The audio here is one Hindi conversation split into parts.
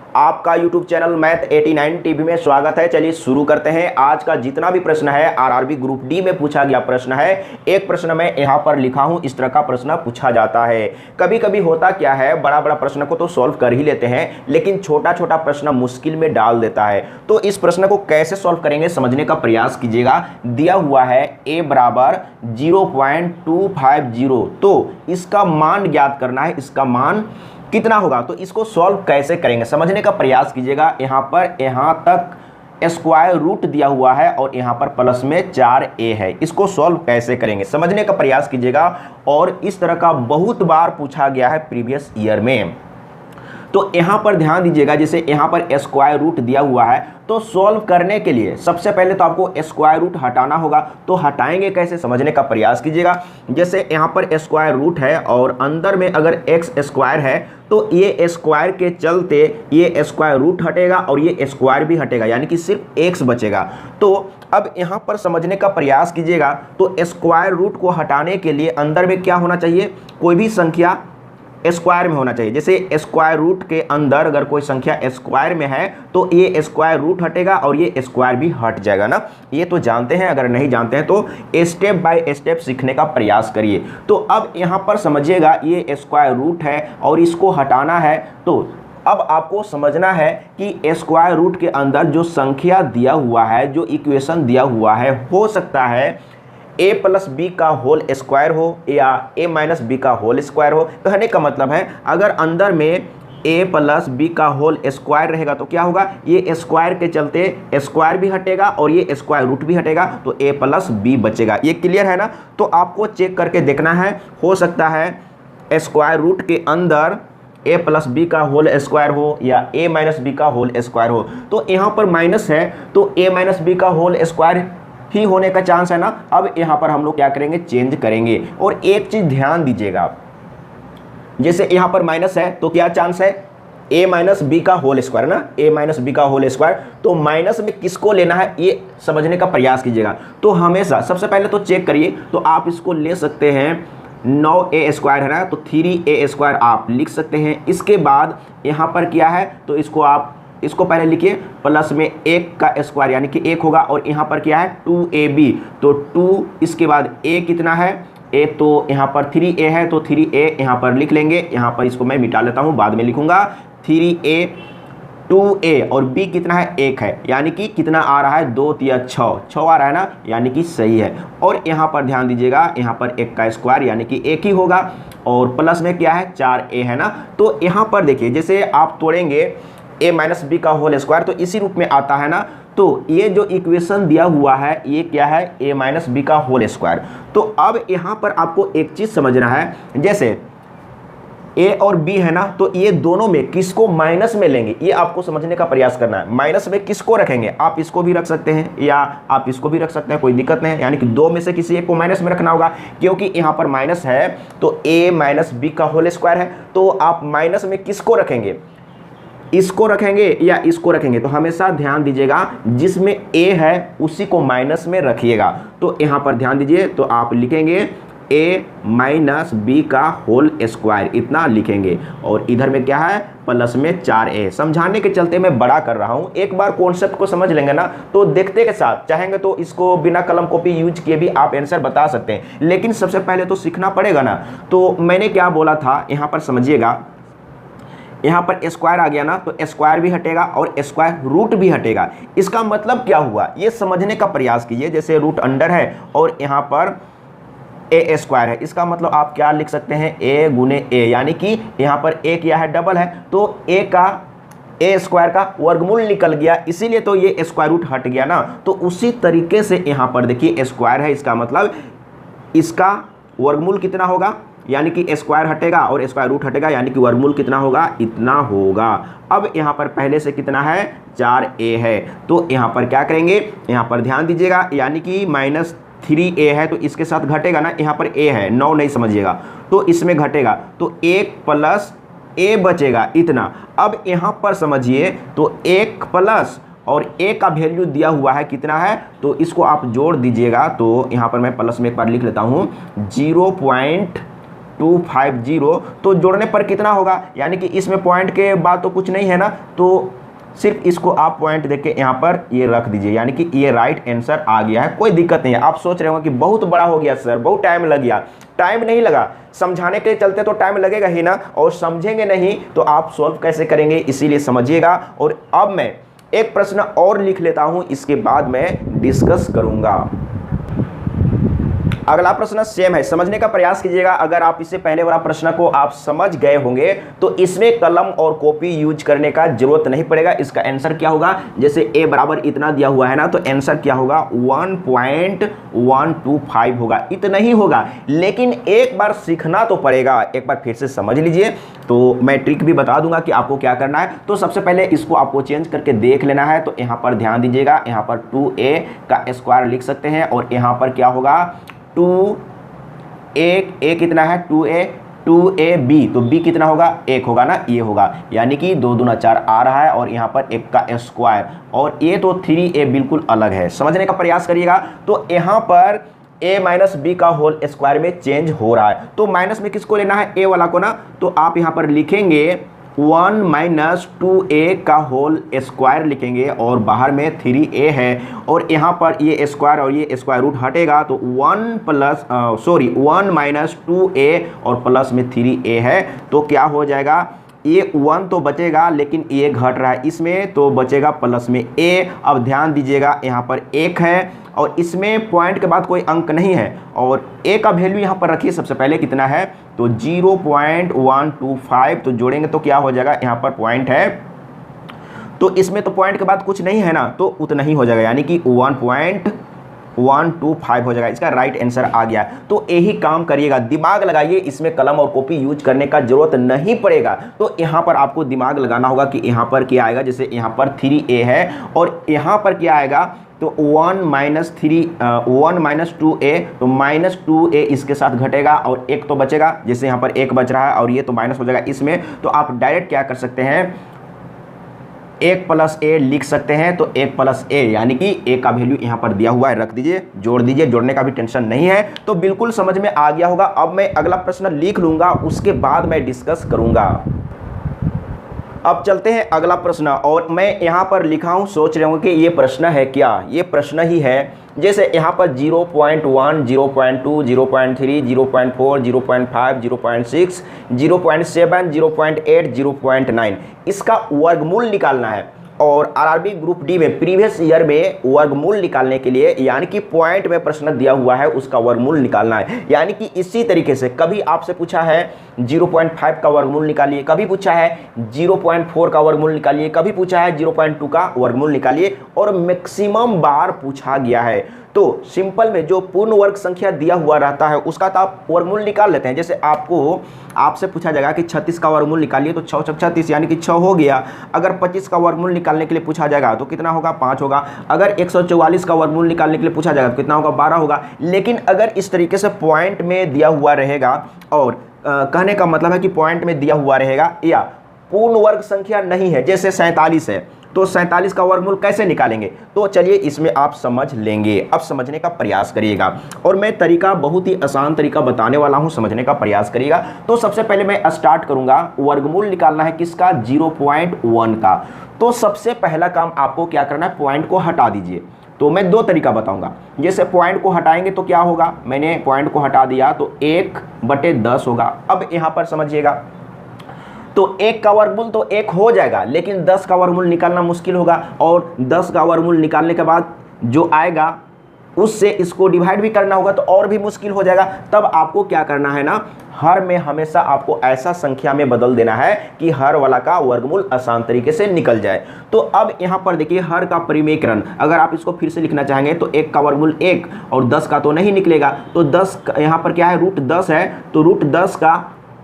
आपका YouTube चैनल मैथ 89 टीवी में स्वागत है। चलिए शुरू करते हैं। आज का जितना भी प्रश्न है आरआरबी ग्रुप डी में पूछा गया प्रश्न है। एक प्रश्न मैं यहाँ पर लिखा हूँ, इस तरह का प्रश्न पूछा जाता है। कभी कभी होता क्या है, बड़ा बड़ा प्रश्न को तो सॉल्व कर ही लेते हैं, लेकिन छोटा छोटा प्रश्न मुश्किल में डाल देता है। तो इस प्रश्न को कैसे सॉल्व करेंगे समझने का प्रयास कीजिएगा। दिया हुआ है a बराबर 0.250, तो इसका मान ज्ञात करना है। इसका मान कितना होगा, तो इसको सॉल्व कैसे करेंगे समझने का प्रयास कीजिएगा। यहाँ तक स्क्वायर रूट दिया हुआ है और यहाँ पर प्लस में 4a है। इसको सॉल्व कैसे करेंगे समझने का प्रयास कीजिएगा। और इस तरह का बहुत बार पूछा गया है प्रीवियस ईयर में। तो यहाँ पर ध्यान दीजिएगा, जैसे यहाँ पर स्क्वायर रूट दिया हुआ है, तो सॉल्व करने के लिए सबसे पहले तो आपको स्क्वायर रूट हटाना होगा। तो हटाएंगे कैसे समझने का प्रयास कीजिएगा। जैसे यहाँ पर स्क्वायर रूट है और अंदर में अगर एक्स स्क्वायर है, तो ये स्क्वायर के चलते ये स्क्वायर रूट हटेगा और ये स्क्वायर भी हटेगा, यानी कि सिर्फ एक्स बचेगा। तो अब यहाँ पर समझने का प्रयास कीजिएगा। तो स्क्वायर रूट को हटाने के लिए अंदर में क्या होना चाहिए, कोई भी संख्या स्क्वायर में होना चाहिए। जैसे स्क्वायर रूट के अंदर अगर कोई संख्या स्क्वायर में है, तो ये स्क्वायर रूट हटेगा और ये स्क्वायर भी हट जाएगा ना। ये तो जानते हैं, अगर नहीं जानते हैं तो स्टेप बाय स्टेप सीखने का प्रयास करिए। तो अब यहाँ पर समझिएगा, ये स्क्वायर रूट है और इसको हटाना है। तो अब आपको समझना है कि स्क्वायर रूट के अंदर जो संख्या दिया हुआ है, जो इक्वेशन दिया हुआ है, हो सकता है a प्लस बी का होल स्क्वायर हो या a माइनस बी का होल स्क्वायर हो। कहने का मतलब है, अगर अंदर में a प्लस बी का होल स्क्वायर रहेगा तो क्या होगा, ये स्क्वायर के चलते स्क्वायर भी हटेगा और ये स्क्वायर रूट भी हटेगा, तो a प्लस बी बचेगा। ये क्लियर है ना। तो आपको चेक करके देखना है, हो सकता है स्क्वायर रूट के अंदर a प्लस बी का होल स्क्वायर हो या a माइनस बी का होल स्क्वायर हो। तो यहाँ पर माइनस है तो a माइनस बी का होल स्क्वायर ही होने का चांस है ना। अब यहाँ पर हम लोग क्या करेंगे, चेंज करेंगे। और एक चीज ध्यान दीजिएगा, जैसे यहाँ पर माइनस है तो क्या चांस है, a माइनस बी का होल स्क्वायर ना, a माइनस बी का होल स्क्वायर। तो माइनस में किसको लेना है ये समझने का प्रयास कीजिएगा। तो हमेशा सबसे पहले तो चेक करिए, तो आप इसको ले सकते हैं 9a स्क्वायर है ना, तो 3a स्क्वायर आप लिख सकते हैं। इसके बाद यहाँ पर क्या है, तो इसको पहले लिखिए प्लस में 1 का स्क्वायर यानी कि 1 होगा, और यहाँ पर क्या है 2ab, तो 2 इसके बाद a कितना है, a तो यहाँ पर 3a है, तो 3a यहाँ पर लिख लेंगे। यहाँ पर इसको मैं मिटा लेता हूँ, बाद में लिखूंगा। 3a 2a और b कितना है 1 है, यानी कि कितना आ रहा है 2 या 6 आ रहा है ना, यानी कि सही है। और यहाँ पर ध्यान दीजिएगा, यहाँ पर 1 का स्क्वायर यानी कि 1 ही होगा, और प्लस में क्या है 4a है ना। तो यहाँ पर देखिए, जैसे आप तोड़ेंगे a माइनस बी का होल स्क्वायर तो इसी रूप में आता है ना। तो ये जो इक्वेशन दिया हुआ है ये क्या है, a माइनस बी का होल स्क्वायर। तो अब यहाँ पर आपको एक चीज समझना है, जैसे a और b है ना, तो ये दोनों में किसको माइनस में लेंगे ये आपको समझने का प्रयास करना है। माइनस में किसको रखेंगे, आप इसको भी रख सकते हैं या आप इसको भी रख सकते हैं, कोई दिक्कत नहीं है। यानी कि दो में से किसी एक को माइनस में रखना होगा, क्योंकि यहाँ पर माइनस है तो a माइनस बी का होल स्क्वायर है। तो आप माइनस में किसको रखेंगे, इसको रखेंगे या इसको रखेंगे। तो हमेशा ध्यान दीजिएगा, जिसमें a है उसी को माइनस में रखिएगा। तो यहाँ पर ध्यान दीजिए, तो आप लिखेंगे a माइनस बी का होल स्क्वायर, इतना लिखेंगे, और इधर में क्या है प्लस में 4a। समझाने के चलते मैं बड़ा कर रहा हूँ, एक बार कॉन्सेप्ट को समझ लेंगे ना तो देखते के साथ चाहेंगे तो इसको बिना कलम कॉपी यूज किए भी आप आंसर बता सकते हैं, लेकिन सबसे पहले तो सीखना पड़ेगा ना। तो मैंने क्या बोला था, यहाँ पर समझिएगा, यहाँ पर स्क्वायर आ गया ना, तो स्क्वायर भी हटेगा और स्क्वायर रूट भी हटेगा। इसका मतलब क्या हुआ ये समझने का प्रयास कीजिए। जैसे रूट अंडर है और यहाँ पर a स्क्वायर है, इसका मतलब आप क्या लिख सकते हैं, a गुने a, यानी कि यहाँ पर a किया है डबल है, तो a स्क्वायर का वर्गमूल निकल गया, इसीलिए तो ये स्क्वायर रूट हट गया ना। तो उसी तरीके से यहाँ पर देखिए स्क्वायर है, इसका मतलब इसका वर्गमूल कितना होगा, यानी कि स्क्वायर हटेगा और स्क्वायर रूट हटेगा, यानी कि वर्गमूल कितना होगा, इतना होगा। अब यहाँ पर पहले से कितना है 4a है, तो यहाँ पर क्या करेंगे, यहाँ पर ध्यान दीजिएगा, यानी कि माइनस 3a है तो इसके साथ घटेगा ना, यहाँ पर a है 9 नहीं समझिएगा, तो इसमें घटेगा तो 1 प्लस a बचेगा इतना। अब यहाँ पर समझिए, तो 1 प्लस और a का वैल्यू दिया हुआ है कितना है, तो इसको आप जोड़ दीजिएगा। तो यहाँ पर मैं प्लस में एक बार लिख लेता हूँ, 250, तो जोड़ने पर कितना होगा, यानी कि इसमें पॉइंट के बाद तो कुछ नहीं है ना, तो सिर्फ इसको आप पॉइंट देके यहाँ पर ये रख दीजिए, यानी कि ये राइट आंसर आ गया है। कोई दिक्कत नहीं है। आप सोच रहे हो कि बहुत बड़ा हो गया सर, बहुत टाइम लग गया। टाइम नहीं लगा, समझाने के चलते तो टाइम लगेगा ही ना, और समझेंगे नहीं तो आप सॉल्व कैसे करेंगे, इसीलिए समझिएगा। और अब मैं एक प्रश्न और लिख लेता हूं, इसके बाद मैं डिस्कस करूंगा। अगला प्रश्न सेम है, समझने का प्रयास कीजिएगा। अगर आप इससे पहले वाला प्रश्न को आप समझ गए होंगे तो इसमें कलम और कॉपी यूज करने का जरूरत नहीं पड़ेगा। इसका आंसर क्या होगा, जैसे a बराबर इतना दिया हुआ है ना, तो आंसर क्या होगा 1.125 होगा। इतना ही होगा, लेकिन एक बार सीखना तो पड़ेगा। एक बार फिर से समझ लीजिए, तो मैं ट्रिक भी बता दूंगा कि आपको क्या करना है। तो सबसे पहले इसको आपको चेंज करके देख लेना है। तो यहाँ पर ध्यान दीजिएगा, यहाँ पर 2a का स्क्वायर लिख सकते हैं, और यहाँ पर क्या होगा 2a कितना है 2ab, तो b कितना होगा 1 होगा ना, ये होगा, यानी कि 2 दूना 4 आ रहा है, और यहाँ पर 1 का स्क्वायर, और ये तो 3a बिल्कुल अलग है। समझने का प्रयास करिएगा। तो यहाँ पर a माइनस बी का होल स्क्वायर में चेंज हो रहा है, तो माइनस में किसको लेना है, a वाला को ना, तो आप यहाँ पर लिखेंगे 1 माइनस 2a का होल स्क्वायर लिखेंगे, और बाहर में 3a है, और यहाँ पर ये स्क्वायर और ये स्क्वायर रूट हटेगा, तो 1 माइनस 2a और प्लस में 3a है, तो क्या हो जाएगा, ये 1 तो बचेगा, लेकिन ये घट रहा है इसमें, तो बचेगा प्लस में a। अब ध्यान दीजिएगा, यहाँ पर 1 है, और इसमें पॉइंट के बाद कोई अंक नहीं है, और a का वैल्यू यहाँ पर रखिए। सबसे पहले कितना है, तो 0.125, तो जोड़ेंगे तो क्या हो जाएगा, यहाँ पर पॉइंट है, तो इसमें तो पॉइंट के बाद कुछ नहीं है ना, तो उतना ही हो जाएगा, यानी कि 1.125 हो जाएगा। इसका राइट आंसर आ गया। तो यही काम करिएगा, दिमाग लगाइए, इसमें कलम और कॉपी यूज करने का जरूरत नहीं पड़ेगा। तो यहाँ पर आपको दिमाग लगाना होगा कि यहाँ पर क्या आएगा, जैसे यहाँ पर 3a है, और यहाँ पर क्या आएगा, तो 1 माइनस 2a, तो माइनस 2a इसके साथ घटेगा, और 1 तो बचेगा, जैसे यहाँ पर 1 बच रहा है, और ये तो माइनस हो जाएगा इसमें। तो आप डायरेक्ट क्या कर सकते हैं, 1 प्लस a लिख सकते हैं। तो 1 प्लस a, यानी कि a का वैल्यू यहाँ पर दिया हुआ है, रख दीजिए, जोड़ दीजिए, जोड़ने का भी टेंशन नहीं है। तो बिल्कुल समझ में आ गया होगा। अब मैं अगला प्रश्न लिख लूँगा, उसके बाद मैं डिस्कस करूँगा। अब चलते हैं अगला प्रश्न, और मैं यहाँ पर लिखा हूँ, सोच रहे होंगे कि ये प्रश्न है क्या, ये प्रश्न ही है। जैसे यहाँ पर 0.1, 0.2, 0.3, 0.4, 0.5, 0.6, 0.7, 0.8, 0.9 इसका वर्गमूल निकालना है। और आरआरबी ग्रुप डी में प्रीवियस ईयर में वर्गमूल निकालने के लिए, यानी कि पॉइंट में प्रश्न दिया हुआ है, उसका वर्गमूल निकालना है। यानी कि इसी तरीके से कभी आपसे पूछा है 0.5 का वर्गमूल निकालिए, कभी पूछा है 0.4 का वर्गमूल निकालिए, कभी पूछा है 0.2 का वर्गमूल निकालिए, और मैक्सिमम बार पूछा गया है। तो सिंपल में जो पूर्ण वर्ग संख्या दिया हुआ रहता है उसका तो आप वर्गमूल निकाल लेते हैं। जैसे आपसे पूछा जाएगा कि 36 का वर्गमूल निकालिए, तो 6 छक 36 यानी कि 6 हो गया। अगर 25 का वर्गमूल निकालने के लिए पूछा जाएगा तो कितना होगा, 5 होगा। अगर 144 का वर्गमूल निकालने के लिए पूछा जाएगा तो कितना होगा, 12 होगा। लेकिन अगर इस तरीके से पॉइंट में दिया हुआ रहेगा, और कहने का मतलब है कि पॉइंट में दिया हुआ रहेगा या पूर्ण वर्ग संख्या नहीं है, जैसे 47 है, तो 47 का वर्गमूल कैसे निकालेंगे, तो चलिए इसमें आप समझ लेंगे। अब समझने का प्रयास करिएगा, और मैं तरीका बहुत ही आसान तरीका बताने वाला हूं, समझने का प्रयास करिएगा। तो सबसे पहले मैं स्टार्ट करूंगा, वर्गमूल निकालना है किसका, 0.1 का। तो सबसे पहला काम आपको क्या करना है, पॉइंट को हटा दीजिए। तो मैं 2 तरीका बताऊंगा। जैसे पॉइंट को हटाएंगे तो क्या होगा, मैंने पॉइंट को हटा दिया तो 1/10 होगा। अब यहां पर समझिएगा, तो 1 का वर्गमूल तो 1 हो जाएगा, लेकिन 10 का वर्गमूल निकालना मुश्किल होगा, और 10 का वर्गमूल निकालने के बाद जो आएगा उससे इसको डिवाइड भी करना होगा, तो और भी मुश्किल हो जाएगा। तब आपको क्या करना है ना, हर में हमेशा आपको ऐसा संख्या में बदल देना है कि हर वाला का वर्गमूल आसान तरीके से निकल जाए। तो अब यहाँ पर देखिए, हर का परिमेयकरण, अगर आप इसको फिर से लिखना चाहेंगे तो 1 का वर्गमूल 1, और 10 का तो नहीं निकलेगा, तो 10 यहाँ पर क्या है, √10 है, तो √10 का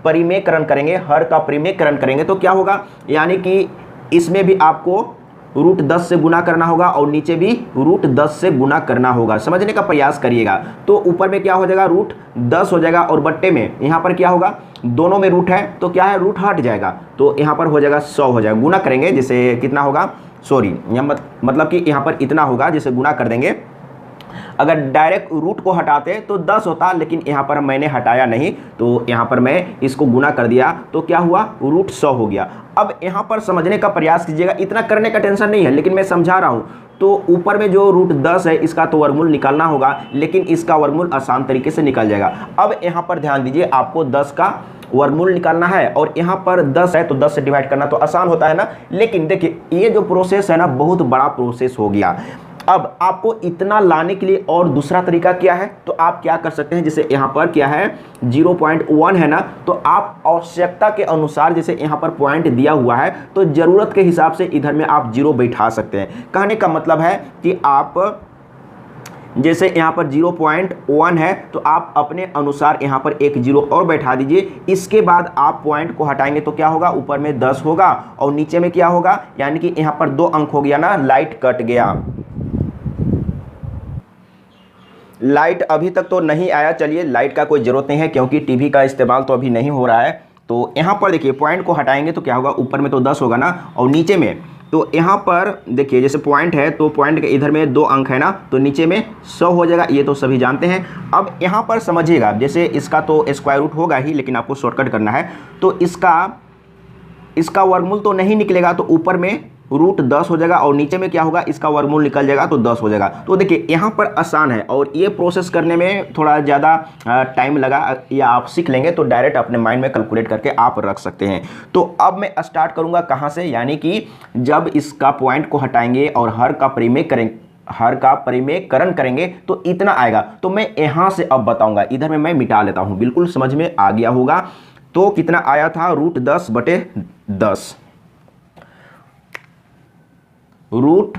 परिमेयकरण करेंगे, हर का परिमेयकरण करेंगे तो क्या होगा, यानी कि इसमें भी आपको √10 से गुना करना होगा, और नीचे भी √10 से गुना करना होगा। समझने का प्रयास करिएगा। तो ऊपर में क्या हो जाएगा, √10 हो जाएगा, और बट्टे में यहाँ पर क्या होगा, दोनों में रूट है तो क्या है, रूट हट जाएगा, तो यहाँ पर हो जाएगा 100 हो जाएगा। गुना करेंगे, जैसे कितना होगा, सॉरी यहाँ मतलब कि यहाँ पर इतना होगा, जैसे गुना कर देंगे। अगर डायरेक्ट रूट को हटाते तो 10 होता, लेकिन यहाँ पर मैंने हटाया नहीं, तो यहाँ पर मैं इसको गुना कर दिया तो क्या हुआ, रूट 100 हो गया। अब यहाँ पर समझने का प्रयास कीजिएगा, इतना करने का टेंशन नहीं है, लेकिन मैं समझा रहा हूँ। तो ऊपर में जो रूट 10 है इसका तो वर्गमूल निकालना होगा, लेकिन इसका वर्गमूल आसान तरीके से निकल जाएगा। अब यहाँ पर ध्यान दीजिए, आपको 10 का वर्गमूल निकालना है और यहाँ पर 10 है तो 10 से डिवाइड करना तो आसान होता है ना। लेकिन देखिए ये जो प्रोसेस है ना, बहुत बड़ा प्रोसेस हो गया। अब आपको इतना लाने के लिए और दूसरा तरीका क्या है, तो आप क्या कर सकते हैं, जैसे यहाँ पर क्या है 0.1 है ना, तो आप आवश्यकता के अनुसार, जैसे यहाँ पर पॉइंट दिया हुआ है तो ज़रूरत के हिसाब से इधर में आप 0 बैठा सकते हैं। कहने का मतलब है कि आप जैसे यहाँ पर 0.1 है तो आप अपने अनुसार यहाँ पर एक 0 और बैठा दीजिए। इसके बाद आप पॉइंट को हटाएंगे तो क्या होगा, ऊपर में 10 होगा और नीचे में क्या होगा, यानी कि यहाँ पर 2 अंक हो गया ना, लाइट कट गया। लाइट अभी तक तो नहीं आया, चलिए लाइट का कोई ज़रूरत नहीं है क्योंकि टीवी का इस्तेमाल तो अभी नहीं हो रहा है। तो यहाँ पर देखिए पॉइंट को हटाएंगे तो क्या होगा, ऊपर में तो 10 होगा ना और नीचे में, तो यहाँ पर देखिए जैसे पॉइंट है तो पॉइंट के इधर में 2 अंक है ना, तो नीचे में 100 हो जाएगा, ये तो सभी जानते हैं। अब यहाँ पर समझिएगा, जैसे इसका तो स्क्वायर रूट होगा ही, लेकिन आपको शॉर्टकट करना है, तो इसका वर्गमूल तो नहीं निकलेगा, तो ऊपर में रूट 10 हो जाएगा और नीचे में क्या होगा, इसका वर्गमूल निकल जाएगा तो 10 हो जाएगा। तो देखिए यहाँ पर आसान है और ये प्रोसेस करने में थोड़ा ज़्यादा टाइम लगा, या आप सीख लेंगे तो डायरेक्ट अपने माइंड में कैलकुलेट करके आप रख सकते हैं। तो अब मैं स्टार्ट करूँगा कहाँ से, यानी कि जब इसका पॉइंट को हटाएंगे और हर का परिमेयकरण करेंगे तो इतना आएगा। तो मैं यहाँ से अब बताऊँगा, इधर में मैं मिटा लेता हूँ, बिल्कुल समझ में आ गया होगा। तो कितना आया था, रूट 10/10, रूट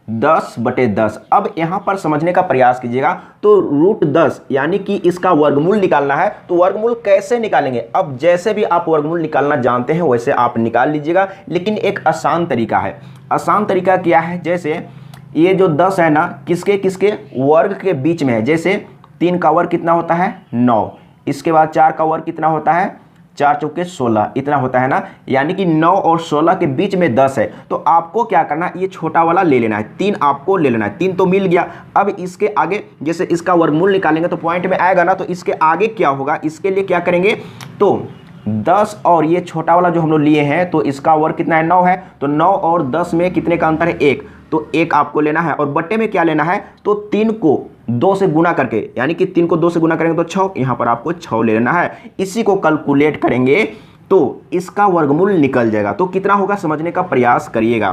10/10। अब यहां पर समझने का प्रयास कीजिएगा, तो रूट 10 यानी कि इसका वर्गमूल निकालना है। तो वर्गमूल कैसे निकालेंगे, अब जैसे भी आप वर्गमूल निकालना जानते हैं वैसे आप निकाल लीजिएगा, लेकिन एक आसान तरीका है। आसान तरीका क्या है, जैसे ये जो 10 है ना, किसके किसके वर्ग के बीच में है। जैसे 3 का वर्ग कितना होता है, 9, इसके बाद 4 का वर्ग कितना होता है, 4 चौके 16, इतना होता है ना, यानी कि 9 और 16 के बीच में 10 है। तो आपको क्या करना है, ये छोटा वाला ले लेना है, 3 आपको ले लेना है, 3 तो मिल गया। अब इसके आगे जैसे इसका वर्गमूल निकालेंगे तो पॉइंट में आएगा ना, तो इसके आगे क्या होगा, इसके लिए क्या करेंगे, तो 10 और ये छोटा वाला जो हम लोग लिए हैं, तो इसका वर्ग कितना है, 9 है, तो 9 और 10 में कितने का अंतर है, 1, तो 1 आपको लेना है। और बट्टे में क्या लेना है, तो 3 को 2 से गुना करके, यानी कि 3 को 2 से गुना करेंगे तो 6, यहाँ पर आपको 6 ले लेना है। इसी को कैलकुलेट करेंगे तो इसका वर्गमूल निकल जाएगा। तो कितना होगा समझने का प्रयास करिएगा।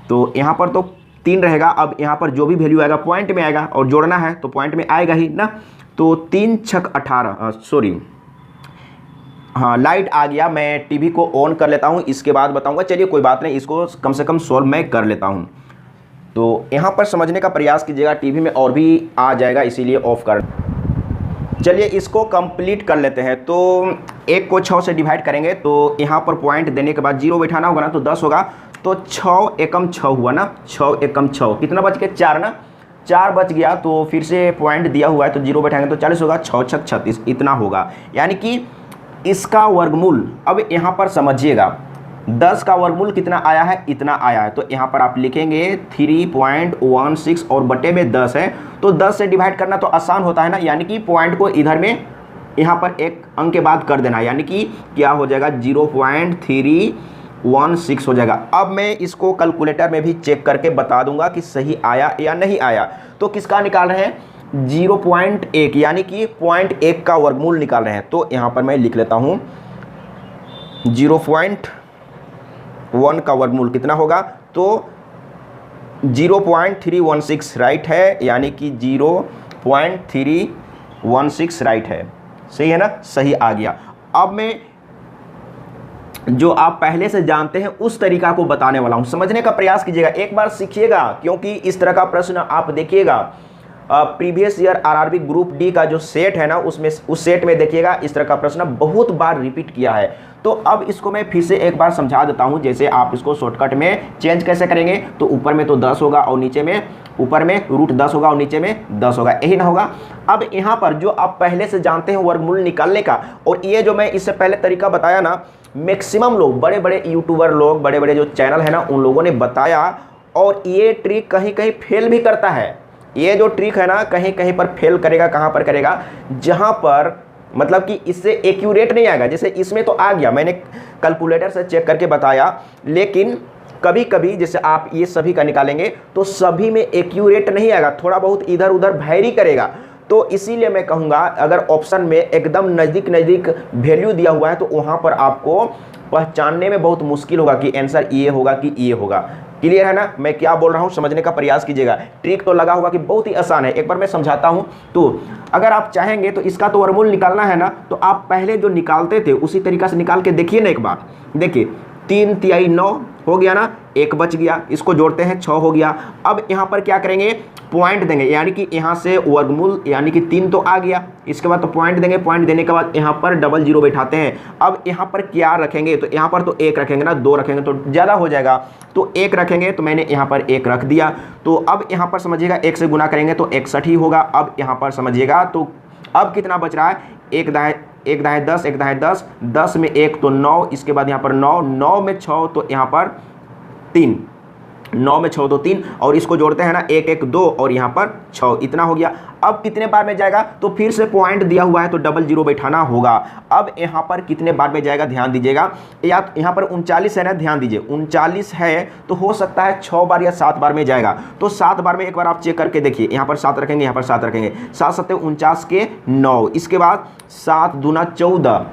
तो यहाँ पर तो 3 रहेगा, अब यहाँ पर जो भी वैल्यू आएगा पॉइंट में आएगा और जोड़ना है तो पॉइंट में आएगा ही ना। तो 3 छक 18, सॉरी हाँ लाइट आ गया, मैं टीवी को ऑन कर लेता हूँ, इसके बाद बताऊँगा। चलिए कोई बात नहीं, इसको कम से कम सॉल्व मैं कर लेता हूँ। तो यहाँ पर समझने का प्रयास कीजिएगा, टीवी में और भी आ जाएगा इसीलिए ऑफ कर। चलिए इसको कंप्लीट कर लेते हैं। तो 1 को 6 से डिवाइड करेंगे तो यहाँ पर पॉइंट देने के बाद 0 बैठाना होगा ना, तो 10 होगा, तो 6 एकम 6 हुआ ना, 6 एकम 6, कितना बच गया, 4 ना, 4 बच गया। तो फिर से पॉइंट दिया हुआ है तो 0 बैठाएंगे तो 40 होगा, 6 छक 36, इतना होगा। यानी कि इसका वर्गमूल, अब यहाँ पर समझिएगा 10 का वर्गमूल कितना आया है, इतना आया है। तो यहाँ पर आप लिखेंगे 3.16 और बटे में 10 है, तो 10 से डिवाइड करना तो आसान होता है ना, यानी कि पॉइंट को इधर में यहाँ पर एक अंक के बाद कर देना, यानी कि क्या हो जाएगा 0.316 हो जाएगा। अब मैं इसको कैलकुलेटर में भी चेक करके बता दूंगा कि सही आया या नहीं आया। तो किसका निकाल रहे हैं, 0.1, यानी कि 0.1 का वर्गमूल निकाल रहे हैं। तो यहाँ पर मैं लिख लेता हूँ 0.1 का वर्गमूल कितना होगा, तो 0.316 राइट है, यानी कि 0.316 राइट है, सही है ना, सही आ गया। अब मैं जो आप पहले से जानते हैं उस तरीका को बताने वाला हूं, समझने का प्रयास कीजिएगा, एक बार सीखिएगा, क्योंकि इस तरह का प्रश्न आप देखिएगा previous year RRB group D का जो सेट है ना, उसमें उस सेट में देखिएगा इस तरह का प्रश्न बहुत बार रिपीट किया है। तो अब इसको मैं फिर से एक बार समझा देता हूं, जैसे आप इसको शॉर्टकट में चेंज कैसे करेंगे। तो ऊपर में तो 10 होगा और नीचे में, ऊपर में रूट 10 होगा और नीचे में 10 होगा, यही ना होगा। अब यहाँ पर जो आप पहले से जानते हैं वर्गमूल निकालने का, और ये जो मैं इससे पहले तरीका बताया ना, मैक्सिमम लोग, बड़े बड़े यूट्यूबर लोग, बड़े बड़े जो चैनल है ना, उन लोगों ने बताया, और ये ट्रिक कहीं कहीं फेल भी करता है। ये जो ट्रिक है ना कहीं कहीं पर फेल करेगा। कहाँ पर करेगा? जहाँ पर मतलब कि इससे एक्यूरेट नहीं आएगा। जैसे इसमें तो आ गया, मैंने कैलकुलेटर से चेक करके बताया, लेकिन कभी कभी जैसे आप ये सभी का निकालेंगे तो सभी में एक्यूरेट नहीं आएगा, थोड़ा बहुत इधर उधर वैरी करेगा। तो इसीलिए मैं कहूँगा अगर ऑप्शन में एकदम नज़दीक नज़दीक वैल्यू दिया हुआ है तो वहाँ पर आपको पहचानने में बहुत मुश्किल होगा कि आंसर ये होगा कि ये होगा। क्लियर है ना मैं क्या बोल रहा हूँ? समझने का प्रयास कीजिएगा। ट्रिक तो लगा होगा कि बहुत ही आसान है, एक बार मैं समझाता हूँ। तो अगर आप चाहेंगे तो इसका तो वर्गमूल निकालना है ना, तो आप पहले जो निकालते थे उसी तरीका से निकाल के देखिए ना एक बार। देखिए 3 तिहाई 9 हो गया ना, एक बच गया, इसको जोड़ते हैं 6 हो गया। अब यहाँ पर क्या करेंगे? पॉइंट देंगे, यानी कि यहाँ से वर्गमूल यानी कि 3 तो आ गया, इसके बाद तो पॉइंट देंगे, पॉइंट देने के बाद यहाँ पर डबल जीरो बैठाते हैं। अब यहाँ पर क्या रखेंगे? तो यहाँ पर तो 1 रखेंगे ना, 2 रखेंगे तो ज़्यादा हो जाएगा, तो 1 रखेंगे। तो मैंने यहाँ पर 1 रख दिया। तो अब यहाँ पर समझिएगा 1 से गुना करेंगे तो 61 ही होगा। अब यहाँ पर समझिएगा तो अब कितना बच रहा है? 1 दाएँ 10, 1 दाएँ 10, 10 में 1 तो 9, इसके बाद यहाँ पर 9, 9 में 6 तो यहाँ पर 3, 9 में 6 तो 3, और इसको जोड़ते हैं ना 1 1 2 और यहाँ पर 6, इतना हो गया। अब कितने बार में जाएगा? तो फिर से पॉइंट दिया हुआ है तो डबल जीरो बैठाना होगा। अब यहाँ पर कितने बार में जाएगा ध्यान दीजिएगा। या यहाँ पर 39 है ना, ध्यान दीजिए 39 है तो हो सकता है 6 बार या 7 बार में जाएगा। तो 7 बार में एक बार आप चेक करके देखिए, यहाँ पर 7 रखेंगे, यहाँ पर 7 रखेंगे, 7 7 49 के 9, इसके बाद 7 दूना 14,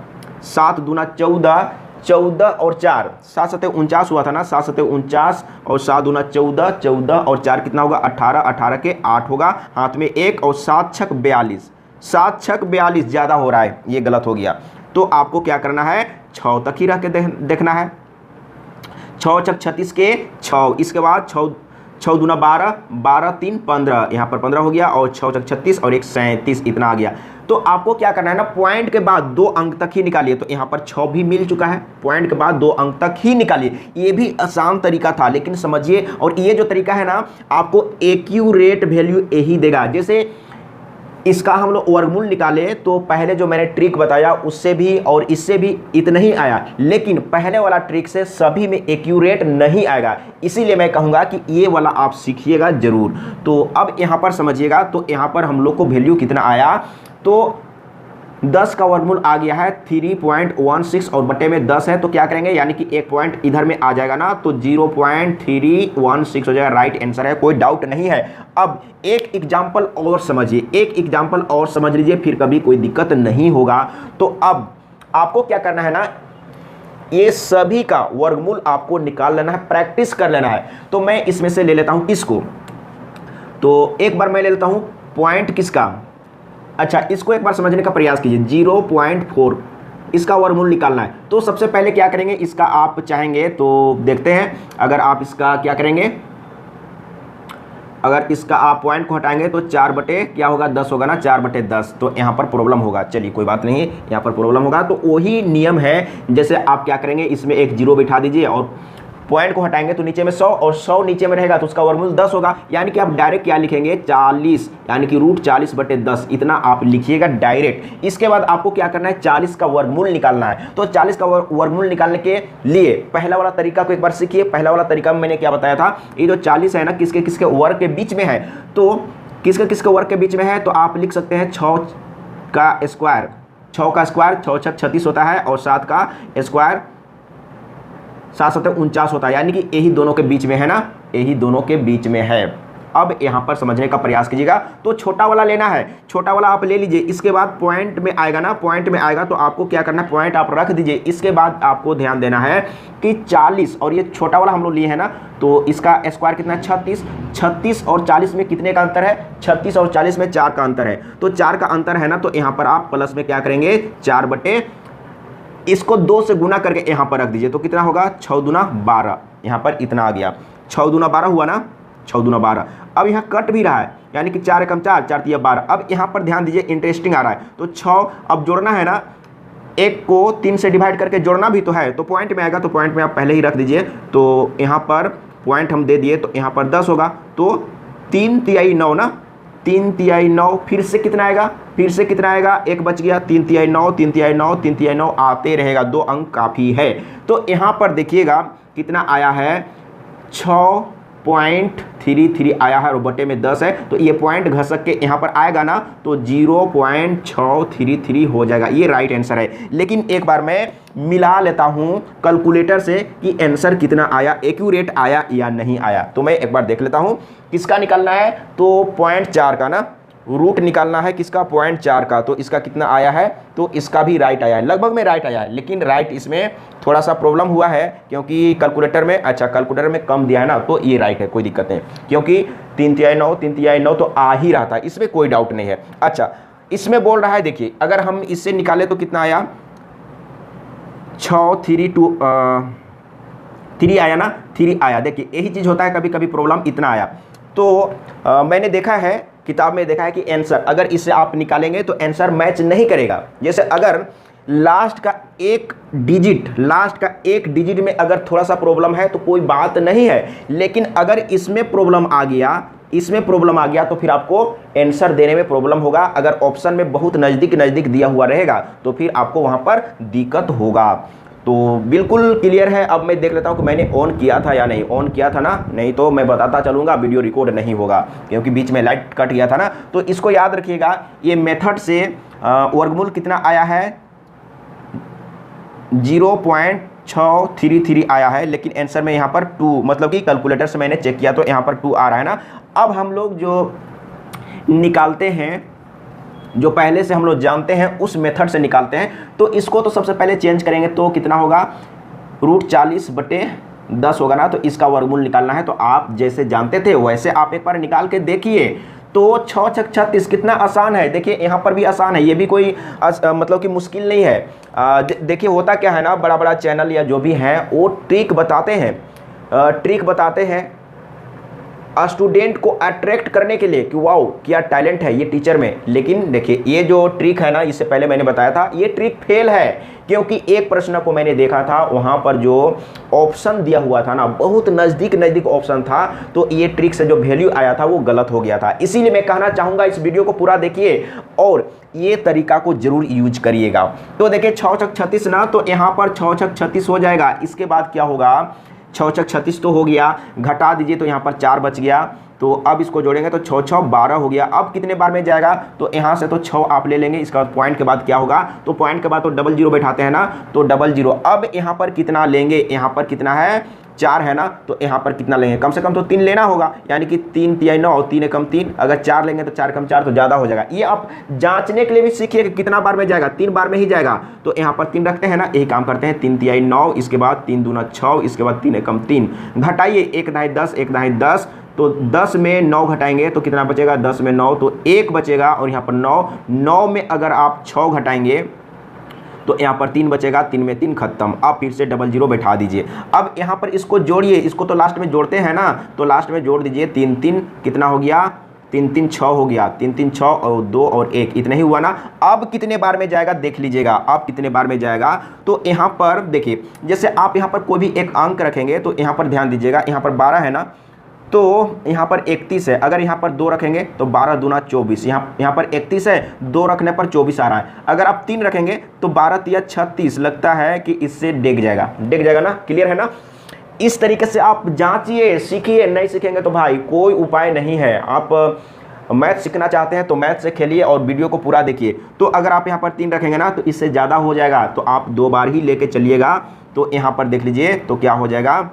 7 दूना 14, 14 और 4, 7 7 49 हुआ था ना, 7 7 49 और 7 दूना 14, 14 और 4 कितना होगा? 18, 18 के 8 होगा, हाथ में 1 और 7 छक 42, 7 छक 42 ज़्यादा हो रहा है, ये गलत हो गया। तो आपको क्या करना है? 6 तक ही रख के देखना है। 6 छक 36 के 6, इसके बाद 6 दूना 12, 12 3 15, यहाँ पर 15 हो गया, और 6 छक 36 और 1 37, इतना आ गया। तो आपको क्या करना है ना, पॉइंट के बाद 2 अंक तक ही निकालिए। तो यहाँ पर 6 भी मिल चुका है, पॉइंट के बाद 2 अंक तक ही निकालिए। ये भी आसान तरीका था, लेकिन समझिए, और ये जो तरीका है ना आपको एक्यूरेट वैल्यू यही देगा। जैसे इसका हम लोग वर्गमूल निकाले तो पहले जो मैंने ट्रिक बताया उससे भी और इससे भी इतना ही आया, लेकिन पहले वाला ट्रिक से सभी में एक्यूरेट नहीं आएगा। इसीलिए मैं कहूँगा कि ये वाला आप सीखिएगा जरूर। तो अब यहाँ पर समझिएगा, तो यहाँ पर हम लोग को वैल्यू कितना आया? तो 10 का वर्गमूल आ गया है 3.16 और बटे में 10 है, तो क्या करेंगे? यानी कि 1 पॉइंट इधर में आ जाएगा ना, तो 0.316 हो जाएगा, राइट आंसर है, कोई डाउट नहीं है। अब एक एग्जाम्पल और समझिए, एक एग्जाम्पल और समझ लीजिए, फिर कभी कोई दिक्कत नहीं होगा। तो अब आपको क्या करना है ना, ये सभी का वर्गमूल आपको निकाल लेना है, प्रैक्टिस कर लेना है। तो मैं इसमें से ले लेता हूँ इसको, तो एक बार मैं ले लेता हूँ पॉइंट किसका, अच्छा इसको एक बार समझने का प्रयास कीजिए। 0.4 इसका वर्गमूल निकालना है। तो सबसे पहले क्या करेंगे, इसका आप चाहेंगे तो देखते हैं, अगर आप इसका क्या करेंगे, अगर इसका आप पॉइंट को हटाएंगे तो 4 बटे क्या होगा? 10 होगा ना, 4 बटे 10, तो यहाँ पर प्रॉब्लम होगा। चलिए कोई बात नहीं, यहाँ पर प्रॉब्लम होगा। तो वही नियम है, जैसे आप क्या करेंगे, इसमें एक जीरो बिठा दीजिए और पॉइंट को हटाएंगे तो नीचे में 100 और 100 नीचे में रहेगा तो उसका वर्गमूल 10 होगा। यानी कि आप डायरेक्ट क्या लिखेंगे? 40, यानी कि √40 बटे 10, इतना आप लिखिएगा डायरेक्ट। इसके बाद आपको क्या करना है? 40 का वर्गमूल निकालना है। तो 40 का वर्गमूल निकालने के लिए पहला वाला तरीका को एक बार सीखिए। पहला वाला तरीका में मैंने क्या बताया था, ये जो 40 है ना, किसके किसके वर्ग के बीच में है, तो किसके किसके वर्ग के बीच में है, तो आप लिख सकते हैं 6 का स्क्वायर, 6 का स्क्वायर 6 छक 36 होता है, और 7 का स्क्वायर 7 7 49 होता है। यानी कि यही दोनों के बीच में है ना, यही दोनों के बीच में है। अब यहाँ पर समझने का प्रयास कीजिएगा। तो छोटा वाला लेना है, छोटा वाला आप ले लीजिए। इसके बाद पॉइंट में आएगा ना, पॉइंट में आएगा तो आपको क्या करना है, पॉइंट आप रख दीजिए। इसके बाद आपको ध्यान देना है कि 40 और ये छोटा वाला हम लोग लिए हैं ना, तो इसका स्क्वायर कितना है? 36, 36 और 40 में कितने का अंतर है? 36 और 40 में 4 का अंतर है। तो 4 का अंतर है ना, तो यहाँ पर आप प्लस में क्या करेंगे? 4 बटे, इसको 2 से गुना करके यहाँ पर रख दीजिए, तो कितना होगा? 6 दूना 12, यहाँ पर इतना आ गया। 6 दूना 12 हुआ ना, 6 दूना 12। अब यहाँ कट भी रहा है, यानी कि 4 एकम 4, 4 तिया 12। अब यहाँ पर ध्यान दीजिए, इंटरेस्टिंग आ रहा है। तो 6 अब जोड़ना है ना, 1 को 3 से डिवाइड करके जोड़ना भी तो है, तो पॉइंट में आएगा, तो पॉइंट में आप पहले ही रख दीजिए। तो यहाँ पर पॉइंट हम दे दिए, तो यहाँ पर 10 होगा, तो 3 तिहाई 9 ना, 3 तिहाई 9, फिर से कितना आएगा? फिर से कितना आएगा? 1 बच गया, 3 तिहाई 9, 3 तिहाई 9, 3 तिहाई 9 आते रहेगा, 2 अंक काफ़ी है। तो यहाँ पर देखिएगा कितना आया है, 6.3 0.633 आया है और बटे में 10 है, तो ये पॉइंट घसक के यहाँ पर आएगा ना, तो 0.633 हो जाएगा। ये राइट आंसर है। लेकिन एक बार मैं मिला लेता हूँ कैलकुलेटर से कि आंसर कितना आया, एक्यूरेट आया या नहीं आया। तो मैं एक बार देख लेता हूँ किसका निकालना है, तो 0.4 का ना रूट निकालना है, किसका 0.4 का। तो इसका कितना आया है, तो इसका भी राइट आया है, लगभग में राइट आया है। लेकिन राइट इसमें थोड़ा सा प्रॉब्लम हुआ है क्योंकि कैलकुलेटर में, अच्छा कैलकुलेटर में कम दिया है ना, तो ये राइट है, कोई दिक्कत नहीं, क्योंकि 3 तिहाई 9 तो आ ही रहा था, इसमें कोई डाउट नहीं है। अच्छा इसमें बोल रहा है, देखिए अगर हम इससे निकाले तो कितना आया, 3 आया ना, 3 आया। देखिए यही चीज़ होता है, कभी कभी प्रॉब्लम इतना आया। तो मैंने देखा है, किताब में देखा है कि आंसर अगर इससे आप निकालेंगे तो आंसर मैच नहीं करेगा। जैसे अगर लास्ट का एक डिजिट में अगर थोड़ा सा प्रॉब्लम है तो कोई बात नहीं है, लेकिन अगर इसमें प्रॉब्लम आ गया तो फिर आपको आंसर देने में प्रॉब्लम होगा। अगर ऑप्शन में बहुत नज़दीक दिया हुआ रहेगा तो फिर आपको वहाँ पर दिक्कत होगा। तो बिल्कुल क्लियर है। अब मैं देख लेता हूँ कि मैंने ऑन किया था या नहीं। ऑन किया था ना, नहीं तो मैं बताता चलूँगा, वीडियो रिकॉर्ड नहीं होगा क्योंकि बीच में लाइट कट गया था ना। तो इसको याद रखिएगा, ये मेथड से वर्गमूल कितना आया है, 0.633 आया है, लेकिन आंसर में यहाँ पर 2, मतलब कि कैलकुलेटर से मैंने चेक किया तो यहाँ पर 2 आ रहा है ना। अब हम लोग जो निकालते हैं, जो पहले से हम लोग जानते हैं उस मेथड से निकालते हैं। तो इसको तो सबसे पहले चेंज करेंगे तो कितना होगा, √40/10 होगा ना। तो इसका वर्गमूल निकालना है, तो आप जैसे जानते थे वैसे आप एक बार निकाल के देखिए। तो 6 छक 36 कितना आसान है। देखिए यहाँ पर भी आसान है, ये भी कोई मतलब कि मुश्किल नहीं है। देखिए होता क्या है ना, बड़ा बड़ा चैनल या जो भी है वो ट्रिक बताते हैं स्टूडेंट को अट्रैक्ट करने के लिए कि वाओ क्या टैलेंट है ये टीचर में। लेकिन देखिए ये जो ट्रिक है ना, इससे पहले मैंने बताया था, ये ट्रिक फेल है। क्योंकि एक प्रश्न को मैंने देखा था, वहाँ पर जो ऑप्शन दिया हुआ था ना, बहुत नज़दीक ऑप्शन था, तो ये ट्रिक से जो वैल्यू आया था वो गलत हो गया था। इसीलिए मैं कहना चाहूँगा इस वीडियो को पूरा देखिए और ये तरीका को जरूर यूज करिएगा। तो देखिए 6 छक 36 ना, तो यहाँ पर 6 छक 36 हो जाएगा। इसके बाद क्या होगा, 6 छक 36 तो हो गया, घटा दीजिए तो यहाँ पर 4 बच गया। तो अब इसको जोड़ेंगे तो 6 6 12 हो गया। अब कितने बार में जाएगा, तो यहाँ से तो 6 आप ले लेंगे। इसका पॉइंट के बाद क्या होगा, तो पॉइंट के बाद तो 00 बैठाते हैं ना, तो 00। अब यहाँ पर कितना लेंगे, यहाँ पर कितना है, 4 है ना, तो यहाँ पर कितना लेंगे, कम से कम तो 3 लेना होगा, यानी कि 3 तिहाई 9 और 3 एकम 3। अगर 4 लेंगे तो 4 कम 4 तो ज़्यादा हो जाएगा। ये आप जांचने के लिए भी सीखिए कि कितना बार में जाएगा, 3 बार में ही जाएगा। तो यहाँ पर 3 रखते हैं ना, यही काम करते हैं, 3 तिहाई 9, इसके बाद 3 दूना 6, इसके बाद 3 एकम 3, घटाइए 1 दाई 10, 1 दाई 10, तो 10 में 9 घटाएंगे तो कितना बचेगा, 10 में 9 तो 1 बचेगा। और यहाँ पर 9 में अगर आप 6 घटाएंगे तो यहाँ पर 3 बचेगा, 3 में 3 खत्म। अब फिर से 00 बैठा दीजिए। अब यहाँ पर इसको जोड़िए, इसको तो लास्ट में जोड़ते हैं ना, तो लास्ट में जोड़ दीजिए। 3 3 कितना हो गया, 3 3 6 हो गया, 3 3 6 और 2 और 1, इतना ही हुआ ना। अब कितने बार में जाएगा देख लीजिएगा, अब कितने बार में जाएगा। तो यहाँ पर देखिए, जैसे आप यहाँ पर कोई भी एक अंक रखेंगे तो यहाँ पर ध्यान दीजिएगा, यहाँ पर 12 है ना, तो यहाँ पर 31 है। अगर यहाँ पर 2 रखेंगे तो 12 दूना 24, यहाँ पर 31 है, 2 रखने पर 24 आ रहा है। अगर आप 3 रखेंगे तो 12 तिया 36, लगता है कि इससे डेग जाएगा ना। क्लियर है ना। इस तरीके से आप जांचिए, सीखिए। नहीं सीखेंगे तो भाई कोई उपाय नहीं है। आप मैथ सीखना चाहते हैं तो मैथ से खेलिए और वीडियो को पूरा देखिए। तो अगर आप यहाँ पर 3 रखेंगे ना तो इससे ज़्यादा हो जाएगा, तो आप 2 बार ही लेके चलिएगा। तो यहाँ पर देख लीजिए तो क्या हो जाएगा,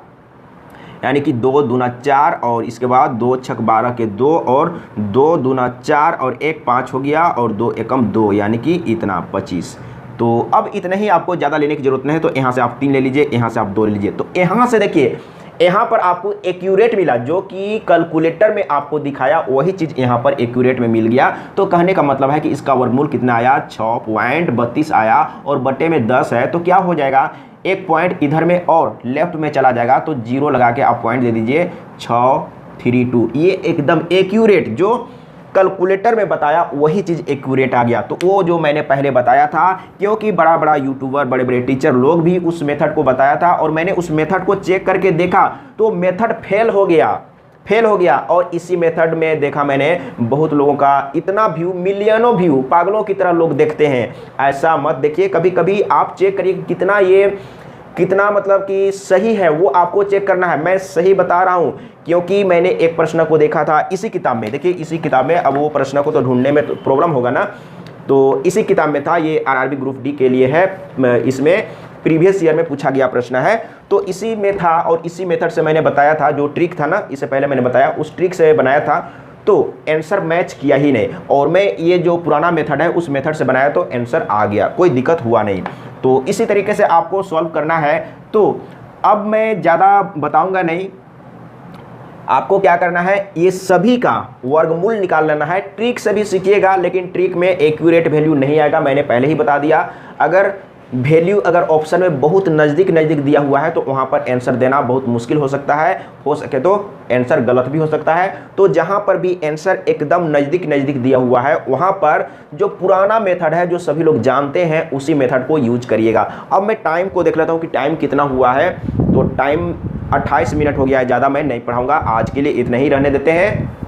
यानी कि 2 दूना 4 और इसके बाद 2 छक 12 के 2 और 2 दूना 4 और 1 5 हो गया और 2 एकम 2, यानी कि इतना 25। तो अब इतना ही, आपको ज़्यादा लेने की जरूरत नहीं है। तो यहाँ से आप 3 ले लीजिए, यहाँ से आप 2 ले लीजिए। तो यहाँ से देखिए, यहाँ पर आपको एक्यूरेट मिला, जो कि कैलकुलेटर में आपको दिखाया वही चीज़ यहाँ पर एक्यूरेट में मिल गया। तो कहने का मतलब है कि इसका वर्गमूल कितना आया, 6.32 आया और बटे में 10 है। तो क्या हो जाएगा, एक पॉइंट इधर में और लेफ्ट में चला जाएगा, तो 0 लगा के आप पॉइंट दे दीजिए 632। ये एकदम एक्यूरेट, जो कैलकुलेटर में बताया वही चीज़ एक्यूरेट आ गया। तो वो जो मैंने पहले बताया था, क्योंकि बड़ा बड़ा यूट्यूबर, बड़े बड़े टीचर लोग भी उस मेथड को बताया था और मैंने उस मेथड को चेक करके देखा तो मेथड फेल हो गया। और इसी मेथड में देखा मैंने बहुत लोगों का इतना व्यू, मिलियनों व्यू, पागलों की तरह लोग देखते हैं। ऐसा मत देखिए, कभी कभी आप चेक करिए कितना ये कितना मतलब कि सही है वो आपको चेक करना है। मैं सही बता रहा हूँ क्योंकि मैंने एक प्रश्न को देखा था इसी किताब में। देखिए इसी किताब में, अब वो प्रश्न को तो ढूंढने में तो प्रॉब्लम होगा ना, तो इसी किताब में था, ये आरआरबी ग्रुप डी के लिए है, इसमें प्रीवियस ईयर में पूछा गया प्रश्न है। तो इसी में था और इसी मेथड से मैंने बताया था, जो ट्रिक था ना, इससे पहले मैंने बताया, उस ट्रिक से बनाया था तो आंसर मैच किया ही नहीं। और मैं ये जो पुराना मेथड है उस मेथड से बनाया तो आंसर आ गया, कोई दिक्कत हुआ नहीं। तो इसी तरीके से आपको सॉल्व करना है। तो अब मैं ज़्यादा बताऊंगा नहीं, आपको क्या करना है, ये सभी का वर्गमूल निकाल लेना है। ट्रिक से भी सीखिएगा, लेकिन ट्रिक में एक्यूरेट वैल्यू नहीं आएगा, मैंने पहले ही बता दिया। अगर वैल्यू अगर ऑप्शन में बहुत नज़दीक दिया हुआ है तो वहाँ पर आंसर देना बहुत मुश्किल हो सकता है, हो सके तो आंसर गलत भी हो सकता है। तो जहाँ पर भी आंसर एकदम नज़दीक दिया हुआ है वहाँ पर जो पुराना मेथड है जो सभी लोग जानते हैं उसी मेथड को यूज करिएगा। अब मैं टाइम को देख लेता हूँ कि टाइम कितना हुआ है। तो टाइम 28 मिनट हो गया है, ज़्यादा मैं नहीं पढ़ाऊँगा, आज के लिए इतना ही रहने देते हैं।